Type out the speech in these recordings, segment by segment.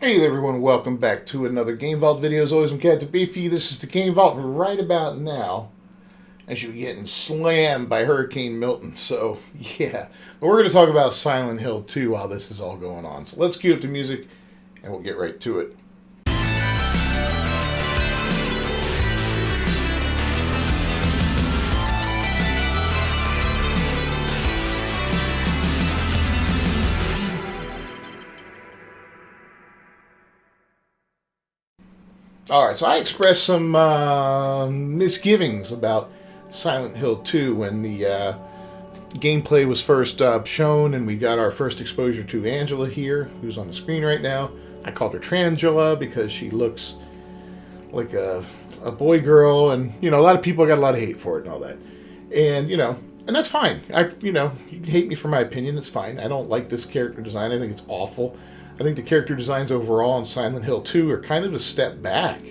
Hey there everyone, welcome back to another Game Vault video. As always, I'm Captain Beefy. This is the Game Vault, and right about now, I should be getting slammed by Hurricane Milton. So, yeah. But we're going to talk about Silent Hill 2 while this is all going on. So let's cue up the music, and we'll get right to it. Alright, so I expressed some misgivings about Silent Hill 2 when the gameplay was first shown and we got our first exposure to Angela here, who's on the screen right now. I called her Trangela because she looks like a boy girl, and, a lot of people got a lot of hate for it and all that. And, and that's fine. You can hate me for my opinion, it's fine. I don't like this character design. I think it's awful. I think the character designs overall in Silent Hill 2 are kind of a step back,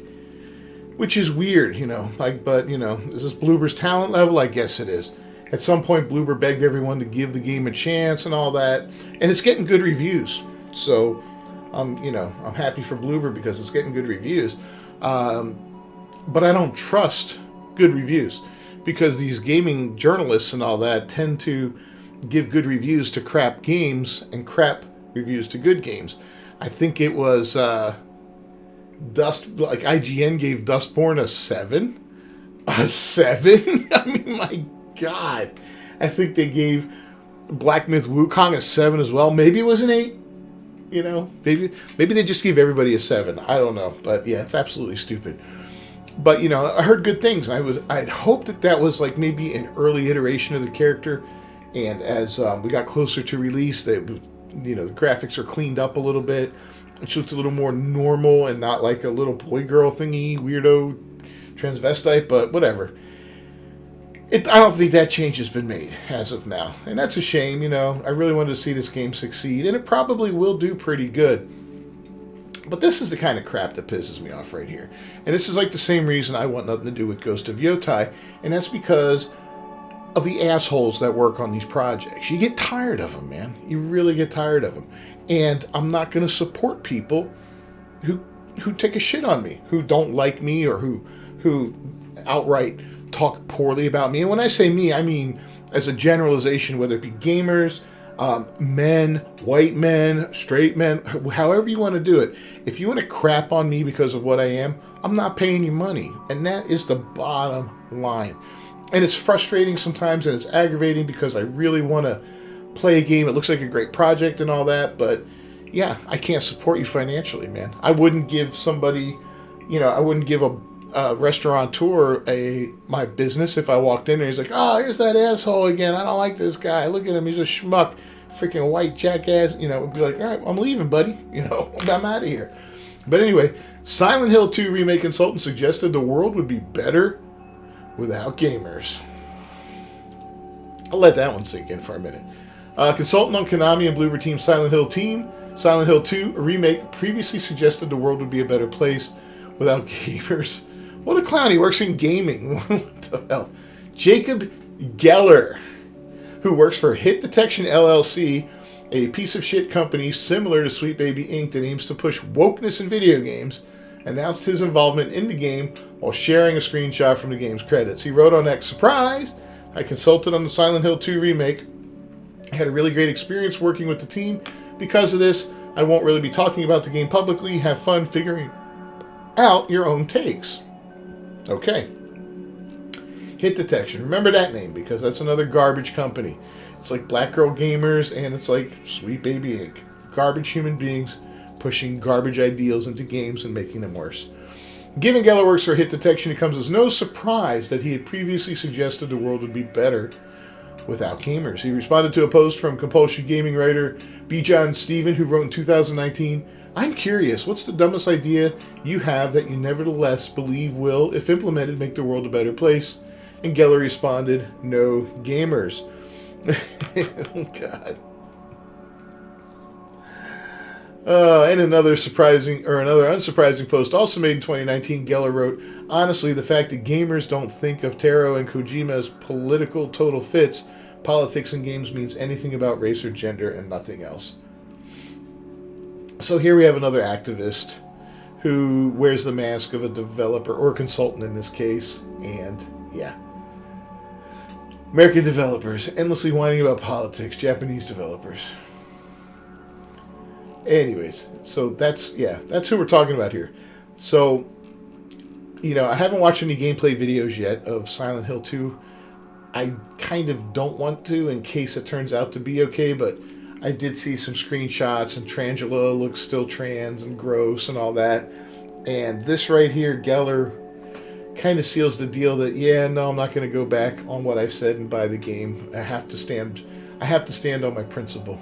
which is weird, but, is this Bloober's talent level? I guess it is. At some point, Bloober begged everyone to give the game a chance and all that, and it's getting good reviews. So, I'm happy for Bloober because it's getting good reviews. But I don't trust good reviews because these gaming journalists and all that tend to give good reviews to crap games and crap reviews to good games. I think it was IGN gave Dustborn a 7. A 7? I mean, my God. I think they gave Black Myth Wukong a 7 as well. Maybe it was an 8. Maybe they just gave everybody a 7. I don't know, but yeah, it's absolutely stupid. But I heard good things. I'd hoped that was like maybe an early iteration of the character, and as we got closer to release, the graphics are cleaned up a little bit. It looks a little more normal and not like a little boy girl thingy, weirdo transvestite, but whatever. I don't think that change has been made as of now. And that's a shame, I really wanted to see this game succeed, and it probably will do pretty good. But this is the kind of crap that pisses me off right here. And this is like the same reason I want nothing to do with Ghost of Yotai, and that's because of the assholes that work on these projects. You get tired of them, man. You really get tired of them. And I'm not going to support people who take a shit on me, who don't like me, or who outright talk poorly about me. And when I say me, I mean as a generalization, whether it be gamers, men, white men, straight men, however you want to do it. If you want to crap on me because of what I am, I'm not paying you money. And that is the bottom line. And it's frustrating sometimes, and it's aggravating because I really want to play a game. It looks like a great project and all that, but yeah, I can't support you financially, man. I wouldn't give somebody, I wouldn't give a restaurateur my business if I walked in and he's like, oh, here's that asshole again. I don't like this guy. Look at him. He's a schmuck, freaking white jackass. It'd be like, all right, I'm leaving, buddy. I'm out of here. But anyway, Silent Hill 2 remake consultant suggested the world would be better without gamers. I'll let that one sink in for a minute. Consultant on Konami and Bloober Team's Silent Hill team, Silent Hill 2, a remake, previously suggested the world would be a better place without gamers. What a clown, he works in gaming. What the hell? Jacob Geller, who works for Hit Detection LLC, a piece of shit company similar to Sweet Baby Inc. that aims to push wokeness in video games, announced his involvement in the game while sharing a screenshot from the game's credits. He wrote on X, surprise! I consulted on the Silent Hill 2 remake. I had a really great experience working with the team. Because of this, I won't really be talking about the game publicly. Have fun figuring out your own takes. Okay. Hit Detection. Remember that name because that's another garbage company. It's like Black Girl Gamers and it's like Sweet Baby Inc. Garbage human beings pushing garbage ideals into games and making them worse. Given Geller works for Hit Detection, it comes as no surprise that he had previously suggested the world would be better without gamers. He responded to a post from Compulsion Gaming writer B. John Steven, who wrote in 2019, I'm curious, what's the dumbest idea you have that you nevertheless believe will, if implemented, make the world a better place? And Geller responded, no gamers. Oh, God. And another unsurprising post also made in 2019, Geller wrote, honestly, the fact that gamers don't think of Taro and Kojima as political total fits, politics in games means anything about race or gender and nothing else. So here we have another activist who wears the mask of a developer or consultant in this case, and yeah. American developers endlessly whining about politics, Japanese developers. Anyways, so that's who we're talking about here. So, I haven't watched any gameplay videos yet of Silent Hill 2. I kind of don't want to in case it turns out to be okay, but I did see some screenshots, and Trangela looks still trans and gross and all that. And this right here, Geller, kind of seals the deal that, I'm not going to go back on what I said and buy the game. I have to stand on my principle,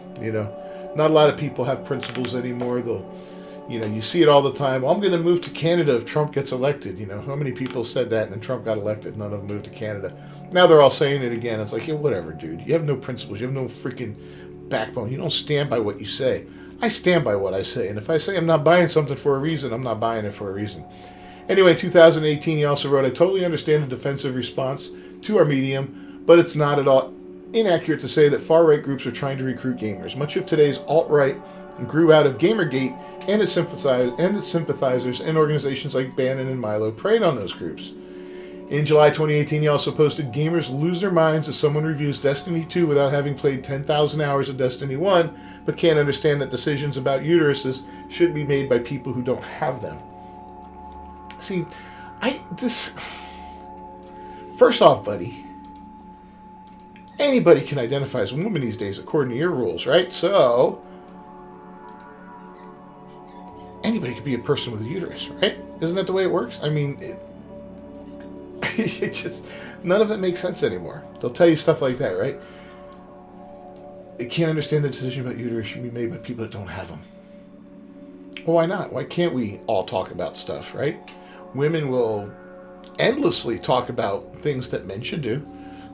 Not a lot of people have principles anymore. You see it all the time. Well, I'm going to move to Canada if Trump gets elected. How many people said that and then Trump got elected? None of them moved to Canada. Now they're all saying it again. It's like, whatever, dude. You have no principles. You have no freaking backbone. You don't stand by what you say. I stand by what I say. And if I say I'm not buying something for a reason, I'm not buying it for a reason. Anyway, 2018, he also wrote, I totally understand the defensive response to our medium, but it's not at all inaccurate to say that far-right groups are trying to recruit gamers. Much of today's alt-right grew out of Gamergate and its sympathizers, and organizations like Bannon and Milo preyed on those groups. In July 2018, he also posted, gamers lose their minds as someone reviews Destiny 2 without having played 10,000 hours of Destiny 1, but can't understand that decisions about uteruses should be made by people who don't have them. See, first off, buddy, anybody can identify as a woman these days according to your rules, right? So, anybody could be a person with a uterus, right? Isn't that the way it works? I mean, it just, none of it makes sense anymore. They'll tell you stuff like that, right? They can't understand the decision about uterus should be made by people that don't have them. Well, why not? Why can't we all talk about stuff, right? Women will endlessly talk about things that men should do.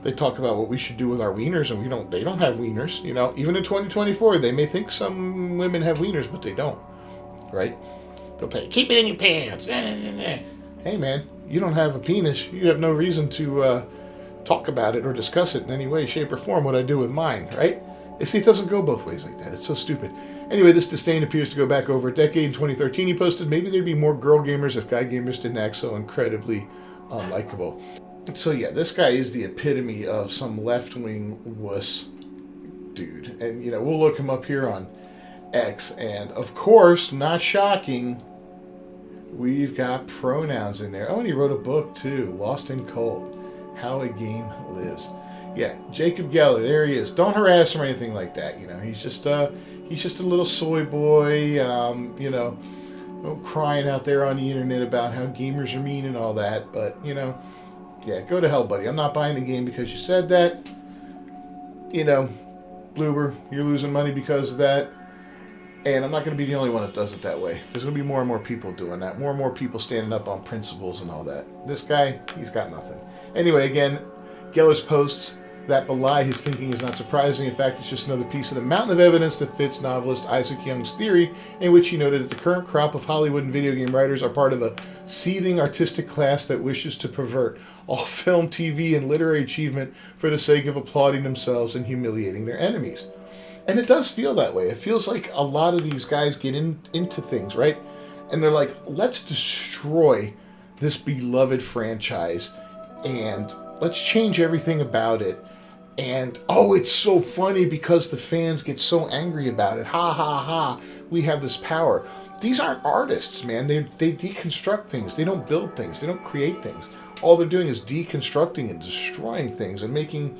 They talk about what we should do with our wieners, and they don't have wieners. Even in 2024, they may think some women have wieners, but they don't, right? They'll tell you, keep it in your pants. Hey, man, you don't have a penis. You have no reason to talk about it or discuss it in any way, shape, or form, what I do with mine, right? You see, it doesn't go both ways like that. It's so stupid. Anyway, this disdain appears to go back over a decade. In 2013, he posted, maybe there'd be more girl gamers if guy gamers didn't act so incredibly unlikable. So yeah, this guy is the epitome of some left-wing wuss dude. And, we'll look him up here on X. And, of course, not shocking, we've got pronouns in there. Oh, and he wrote a book, too, Lost in Cold, How a Game Lives. Yeah, Jacob Geller, there he is. Don't harass him or anything like that. He's just a little soy boy, crying out there on the internet about how gamers are mean and all that. But, yeah, go to hell, buddy. I'm not buying the game because you said that. Bloober, you're losing money because of that. And I'm not going to be the only one that does it that way. There's going to be more and more people doing that. More and more people standing up on principles and all that. This guy, he's got nothing. Anyway, again, Geller's posts that belie his thinking is not surprising. In fact, it's just another piece of the mountain of evidence that fits novelist Isaac Young's theory, in which he noted that the current crop of Hollywood and video game writers are part of a seething artistic class that wishes to pervert all film, TV, and literary achievement for the sake of applauding themselves and humiliating their enemies. And it does feel that way. It feels like a lot of these guys get into things, right? And they're like, let's destroy this beloved franchise and let's change everything about it. And, it's so funny because the fans get so angry about it. Ha, ha, ha. We have this power. These aren't artists, man. They deconstruct things. They don't build things. They don't create things. All they're doing is deconstructing and destroying things and making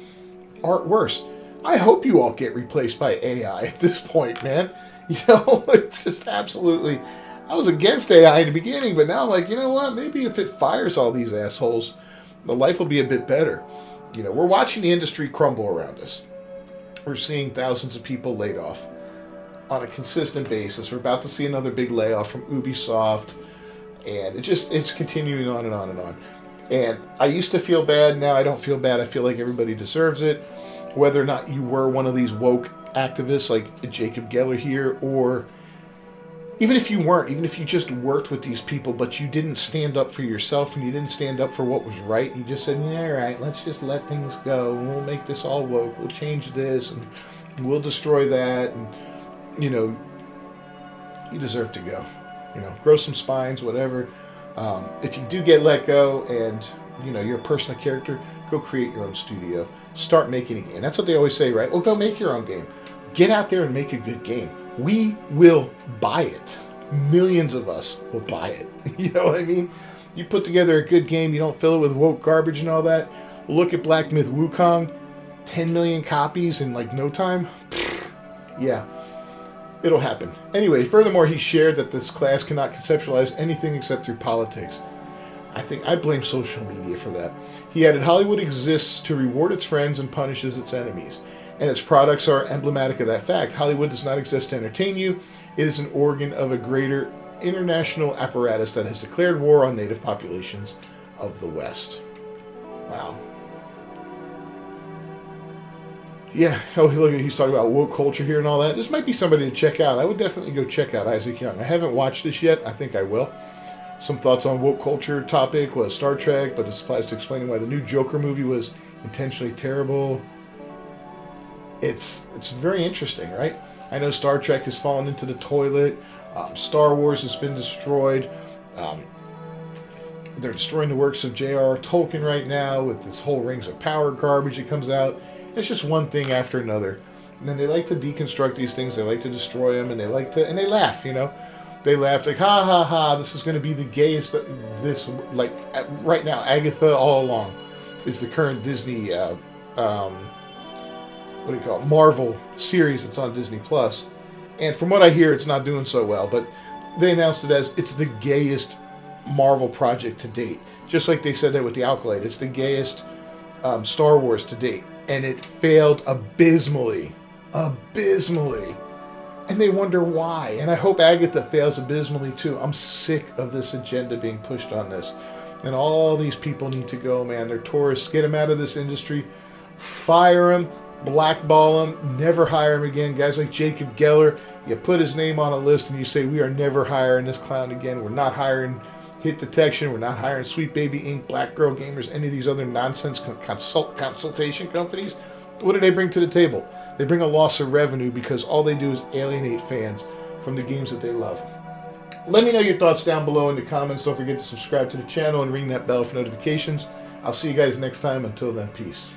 art worse. I hope you all get replaced by AI at this point, man. It's just absolutely... I was against AI in the beginning, but now I'm like, you know what? Maybe if it fires all these assholes, the life will be a bit better. We're watching the industry crumble around us. We're seeing thousands of people laid off on a consistent basis. We're about to see another big layoff from Ubisoft, and it's continuing on and on and on. And I used to feel bad. Now I don't feel bad. I feel like everybody deserves it. Whether or not you were one of these woke activists like Jacob Geller here, or even if you weren't, even if you just worked with these people, but you didn't stand up for yourself and you didn't stand up for what was right, you just said, yeah, all right, let's just let things go. We'll make this all woke. We'll change this and we'll destroy that. And, you deserve to go. Grow some spines, whatever. If you do get let go and you're a personal character, go create your own studio. Start making a game. That's what they always say, right? Well, go make your own game. Get out there and make a good game. We will buy it. Millions of us will buy it. You know what I mean? You put together a good game, you don't fill it with woke garbage and all that. Look at Black Myth Wukong, 10 million copies in like no time. Yeah, it'll happen. Anyway, furthermore, he shared that this class cannot conceptualize anything except through politics. I blame social media for that. He added, Hollywood exists to reward its friends and punishes its enemies. And its products are emblematic of that fact. Hollywood does not exist to entertain you. It is an organ of a greater international apparatus that has declared war on native populations of the West. Wow. Yeah, look, he's talking about woke culture here and all that. This might be somebody to check out. I would definitely go check out Isaac Young. I haven't watched this yet. I think I will. Some thoughts on woke culture topic was Star Trek, but this applies to explaining why the new Joker movie was intentionally terrible. It's very interesting, right? I know Star Trek has fallen into the toilet. Star Wars has been destroyed. They're destroying the works of J.R.R. Tolkien right now with this whole Rings of Power garbage that comes out. It's just one thing after another. And then they like to deconstruct these things. They like to destroy them, and they laugh, They laugh like, ha, ha, ha, this is going to be the gayest, right now, Agatha all along is the current Disney, Marvel series that's on Disney Plus. And from what I hear, it's not doing so well, but they announced it as it's the gayest Marvel project to date. Just like they said that with the Alkalite. It's the gayest Star Wars to date. And it failed abysmally. And they wonder why. And I hope Agatha fails abysmally too. I'm sick of this agenda being pushed on this. And all these people need to go, man. They're tourists. Get them out of this industry. Fire them. Blackball them. Never hire them again. Guys like Jacob Geller, you put his name on a list and you say, we are never hiring this clown again. We're not hiring Hit Detection. We're not hiring Sweet Baby Inc., Black Girl Gamers, any of these other nonsense consultation companies. What do they bring to the table? They bring a loss of revenue because all they do is alienate fans from the games that they love. Let me know your thoughts down below in the comments. Don't forget to subscribe to the channel and ring that bell for notifications. I'll see you guys next time. Until then, peace.